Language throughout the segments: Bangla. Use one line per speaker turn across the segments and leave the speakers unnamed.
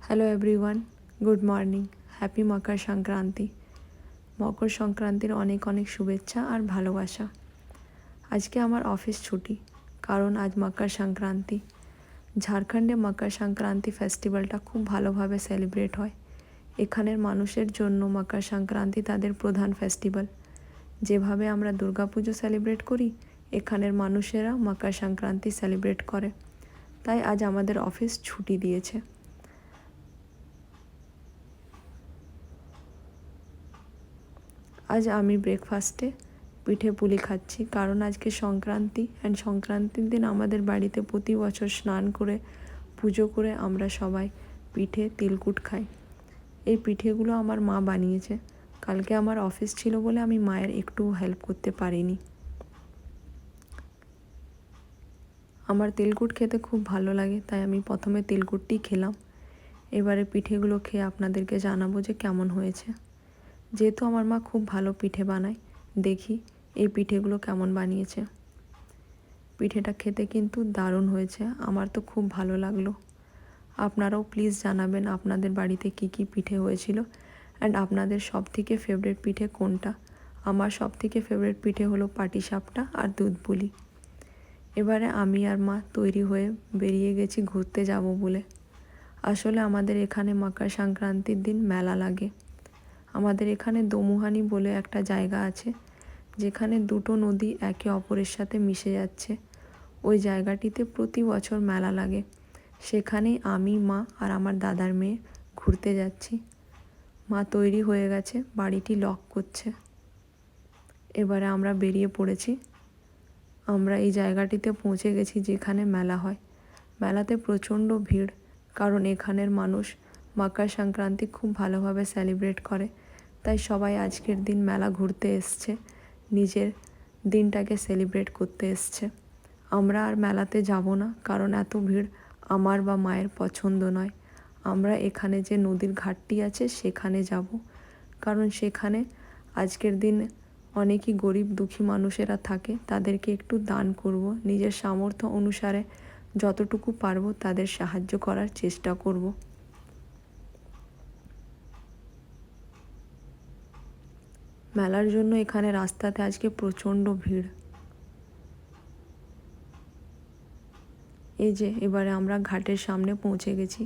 Hello everyone, good morning, happy Makar Sankranti. মকর সংক্রান্তির অনেক অনেক শুভেচ্ছা আর ভালোবাসা। আজকে আমার অফিস ছুটি, কারণ আজ মকর সংক্রান্তি। ঝাড়খণ্ডে মকর সংক্রান্তি ফেস্টিভ্যালটা খুব ভালোভাবে সেলিব্রেট হয়। এখানের মানুষের জন্য মকর সংক্রান্তি তাদের প্রধান ফেস্টিভ্যাল। যেভাবে আমরা দুর্গাপুজো সেলিব্রেট করি, এখানের মানুষেরা মকর সংক্রান্তি সেলিব্রেট করে। তাই আজ আমাদের অফিস ছুটি দিয়েছে। আজ আমি ব্রেকফাস্টে পিঠে পুলি খাচ্ছি, কারণ আজকে সংক্রান্তি অ্যান্ড সংক্রান্তির দিন আমাদের বাড়িতে প্রতি বছর স্নান করে পুজো করে আমরা সবাই পিঠে তিলকুট খাই। এই পিঠেগুলো আমার মা বানিয়েছে। কালকে আমার অফিস ছিল বলে আমি মায়ের একটু হেল্প করতে পারিনি। আমার তিলকুট খেতে খুব ভালো লাগে, তাই আমি প্রথমে তিলকুটটি খেলাম। এবারে পিঠেগুলো খেয়ে আপনাদেরকে জানাবো যে কেমন হয়েছে। যেহেতু আমার মা খুব ভালো পিঠে বানায়, দেখি এই পিঠেগুলো কেমন বানিয়েছে। পিঠেটা খেতে কিন্তু দারুণ হয়েছে, আমার তো খুব ভালো লাগলো। আপনারাও প্লিজ জানাবেন আপনাদের বাড়িতে কি কি পিঠে হয়েছিল অ্যান্ড আপনাদের সবথেকে ফেভারিট পিঠে কোনটা। আমার সবথেকে ফেভারিট পিঠে হলো পাটিসাপটা আর দুধ পুলি। এবারে আমি আর মা তৈরি হয়ে বেরিয়ে গেছি ঘুরতে যাব বলে। আসলে আমাদের এখানে মকর সংক্রান্তির দিন মেলা লাগে। আমাদের এখানে দমুহানি বলে একটা জায়গা আছে, যেখানে দুটো নদী একে অপরের সাথে মিশে যাচ্ছে। ওই জায়গাটিতে প্রতি বছর মেলা লাগে। সেখানেই আমি, মা আর আমার দাদার মেয়ে ঘুরতে যাচ্ছি। মা তৈরি হয়ে গেছে, বাড়িটি লক করছে। এবারে আমরা বেরিয়ে পড়েছি। আমরা এই জায়গাটিতে পৌঁছে গেছি যেখানে মেলা হয়। মেলাতে প্রচণ্ড ভিড়, কারণ এখানের মানুষ মকর সংক্রান্তি খুব ভালোভাবে সেলিব্রেট করে। তাই সবাই আজকের দিন মেলা ঘুরতে এসছে, নিজের দিনটাকে সেলিব্রেট করতে এসছে। আমরা আর মেলাতে যাব না, কারণ এত ভিড় আমার বা মায়ের পছন্দ নয়। আমরা এখানে যে নদীর ঘাটটি আছে সেখানে যাব, কারণ সেখানে আজকের দিন অনেকই গরিব দুঃখী মানুষেরা থাকে, তাদেরকে একটু দান করব। নিজের সামর্থ্য অনুসারে যতটুকু পারবো তাদের সাহায্য করার চেষ্টা করব। মেলার জন্য এখানে রাস্তাতে আজকে প্রচণ্ড ভিড়। এই যে এবারে আমরা ঘাটের সামনে পৌঁছে গেছি।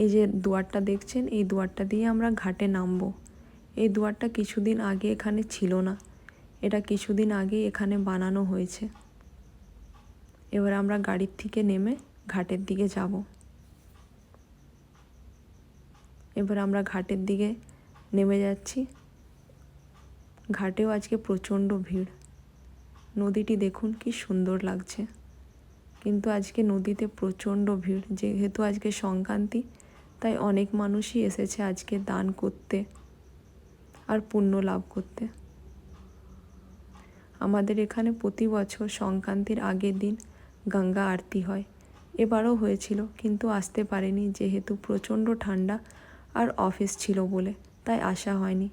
এই যে দুয়ারটা দেখছেন, এই দুয়ারটা দিয়ে আমরা ঘাটে নামবো। এই দুয়ারটা কিছুদিন আগে এখানে ছিল না, এটা কিছুদিন আগে এখানে বানানো হয়েছে। এবার আমরা গাড়ির থেকে নেমে ঘাটের দিকে যাব। এবার আমরা ঘাটের দিকে নেমে যাচ্ছি। ঘাটেও আজকে প্রচণ্ড ভিড়। নদীটি দেখুন কি সুন্দর লাগছে, কিন্তু আজকে নদীতে প্রচণ্ড ভিড়। যেহেতু আজকে সংক্রান্তি, তাই অনেক মানুষই এসেছে আজকে দান করতে আর পুণ্য লাভ করতে। আমাদের এখানে প্রতি বছর সংক্রান্তির আগের দিন গঙ্গা আরতি হয়। এবারও হয়েছিল, কিন্তু আসতে পারেনি, যেহেতু প্রচণ্ড ঠান্ডা আর অফিস ছিল বলে, তাই আসা হয়নি।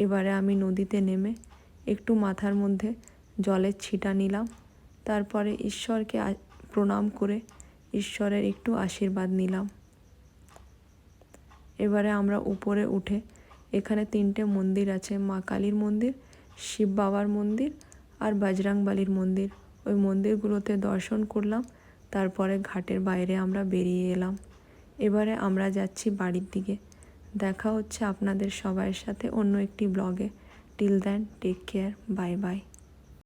এবারে আমি নদীতে নেমে একটু মাথার মধ্যে জলের ছিটা নিলাম, তারপরে ঈশ্বরকে প্রণাম করে ঈশ্বরের একটু আশীর্বাদ নিলাম। এবারে আমরা উপরে উঠে, এখানে 3টে মন্দির আছে, মা কালীর মন্দির, শিব বাবার মন্দির আর বজরংবলীর মন্দির। ওই মন্দিরগুলোতে দর্শন করলাম, তারপরে ঘাটের বাইরে আমরা বেরিয়ে এলাম। এবারে আমরা যাচ্ছি বাড়ির দিকে। দেখা হচ্ছে আপনাদের সবাইয়ের সাথে অন্য একটি ব্লগে। Till then, take care, bye by.